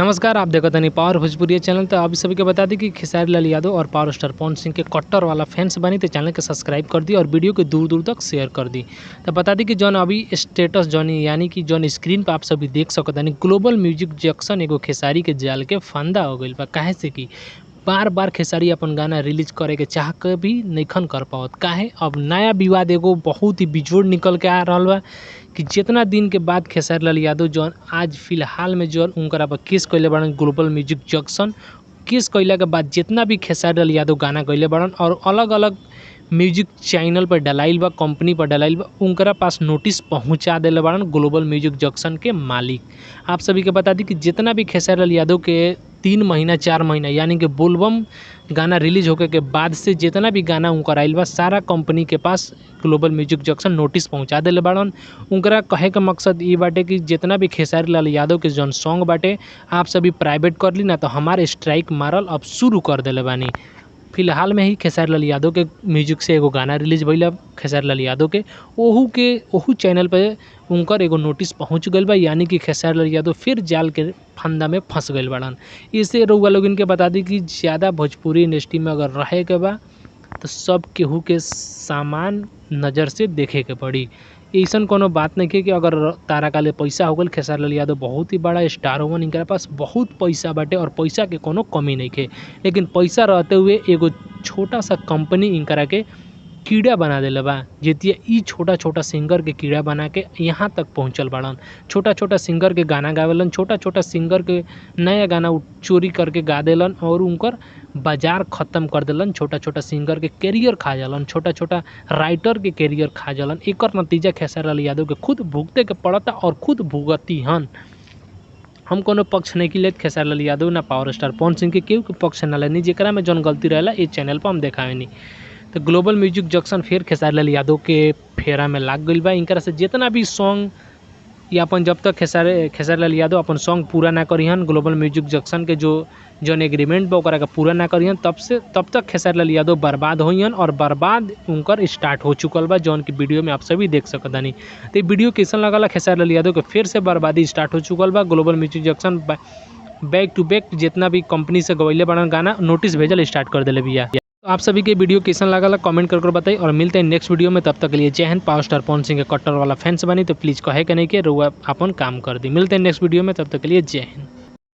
नमस्कार, आप देखत तानी पावर भोजपुरिया चैनल। तो आप सभी के बता दी कि खेसारी लाल यादव और पावर स्टार पवन सिंह के कट्टर वाला फैंस बनी तो चैनल के सब्सक्राइब कर दी और वीडियो के दूर दूर तक शेयर कर दी। तो बता दी कि जौन अभी स्टेटस जौन यानी कि जौन स्क्रीन पर आप सभी देख सकत तानी ग्लोबल म्यूजिक जंक्शन एगो खेसारी के जाल के फंदा हो गईल बा। काहे से कि बार बार खेसारी अपन गाना रिलीज करे के चाह के भी नइखन कर पावत। काहे अब नया विवाद एगो बहुत ही बिजोड़ निकल के आ रहल बा कि जितना दिन के बाद खेसारी लाल यादव जौन आज फिलहाल में जौन उनकरा पर केस कइले बाड़न ग्लोबल म्यूजिक जंक्शन। केस कइला के बाद जितना भी खेसारी लाल यादव गाना गइले बाड़न और अलग अलग म्यूजिक चैनल पर डलाइल बा, कंपनी पर डलाइल बा, उनकरा पास नोटिस पहुंचा देले बाड़न ग्लोबल म्यूजिक जंक्शन के मालिक। आप सभी के बता दी कि जितना भी खेसारी लाल यादव के 3 महीना 4 महीना यानी कि बोलबम गाना रिलीज होके के बाद से जितना भी गाना उनकर आइल बा सारा कंपनी के पास ग्लोबल म्यूजिक जंक्शन नोटिस पहुंचा देले बाड़न। उनकरा कहे के मकसद ये बाटे कि जितना भी खेसारी लाल यादव के जौन सॉन्ग बाटे आप सभी प्राइवेट कर ली ना तो हमारे स्ट्राइक मारल अब शुरू कर देले बानी। फिलहाल में ही खेसारी लाल यादव के म्यूजिक से एगो गाना रिलीज भइल खेसारी लाल यादव के ओहू चैनल पे उनकर एगो नोटिस पहुंच गइल बा, यानी कि खेसारी लाल यादव फिर जाल के फंदा में फंस गइल बाड़न। इससे रउआ लोग इनके बता दी कि ज़्यादा भोजपुरी इंडस्ट्री में अगर रहे के बा तो सब केहू के सामान नज़र से देखे के पड़ी। ऐसन कोनो बात नहीं है कि अगर तारा काले पैसा हो गल। खेसारी लाल यादव बहुत ही बड़ा स्टार होवन, इनके पास बहुत पैसा बाटे और पैसा के कोनो कमी नहीं है, लेकिन पैसा रहते हुए एगो छोटा सा कंपनी इनकरा के कीड़ा बना देले बा। जेतिया ई छोटा छोटा सिंगर के कीड़ा बना के यहाँ तक पहुँचल बाड़न। छोटा छोटा सिंगर के गाना गावेलन, छोटा छोटा सिंगर के नया गाना चोरी करके गा देलन और उनकर बाजार ख़त्म कर देलन। छोटा छोटा सिंगर के कैरियर खा जालन, छोटा छोटा राइटर के कैरियर खा जालन। एकर नतीजा खेसारी लाल यादव के खुद भुगते के पड़ता और खुद भुगती हन। हम कोनो पक्ष नहीं लेत खेसारी लाल यादव ना पावर स्टार पवन सिंह के केहू के पक्ष ना लेनी। जेकरा में जौन गलती रहेला इस चैनल पर हम देखावेनी। तो ग्लोबल म्यूजिक जंक्शन फिर खेसारी लाल यादव के फेरा में लाग गइल बा। इनकरा से जितना भी सॉन्ग या अपन जब तक खेसारी लाल यादव अपन सॉन्ग पूरा ना करिहन ग्लोबल म्यूजिक जंक्शन के जौन एग्रीमेंट बा ओकरा के पूरा ना करिहन तब तक खेसारी लाल यादव बर्बाद होइहन और बर्बाद उनकर स्टार्ट हो चुकल बा, जौन की वीडियो में आप सभी देख सकतानी। तो ये वीडियो कैसन लगला खेसारी लाल यादव के फिर से बर्बादी स्टार्ट हो चुकल बा। Global Music Junction back to back जितना भी कंपनी से गवैले बड़न गाना नोटिस भेजल स्टार्ट कर देले बिया। तो आप सभी के वीडियो कैसन लागला कमेंट कर बताइए और मिलते हैं नेक्स्ट वीडियो में। तब तक के लिए जय हिंद। पावर स्टार पवन सिंह के कट्टर वाला फैंस बनी तो प्लीज़ कहे के नहीं कि रुआ अपन काम कर दी। मिलते हैं नेक्स्ट वीडियो में, तब तक के लिए जय हिंद।